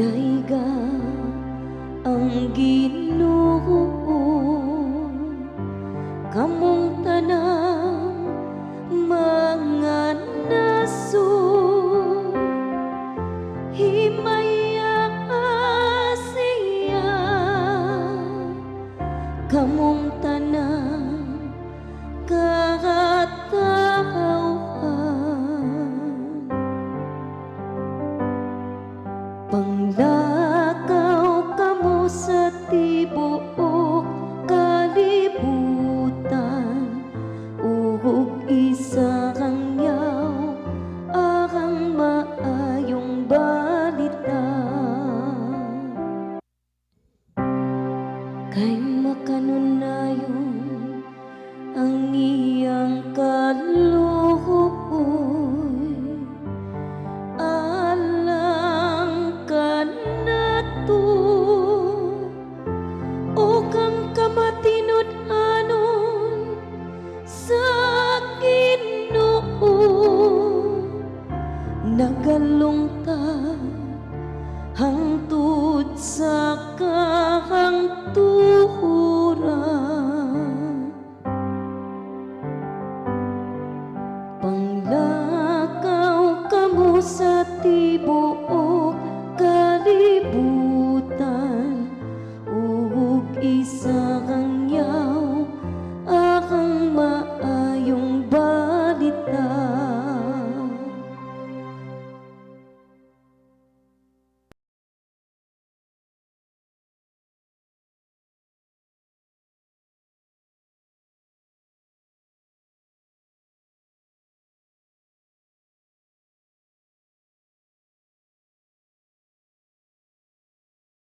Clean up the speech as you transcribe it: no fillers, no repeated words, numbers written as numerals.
dayga ang Ginoo, kamong tanang mga naso himaya siya, kamong tanang katawhan. Panglakaw kamo sa tibuok kalibutan, ug isa kang yaw arang maayong balita. Kay makanunayon ang iyang kaluoy, alang ka nato o kang kamatinud-anon sa Ginoo. Nagalungtad hangtod sa kahangturan, panglakaw kamo sa tibuok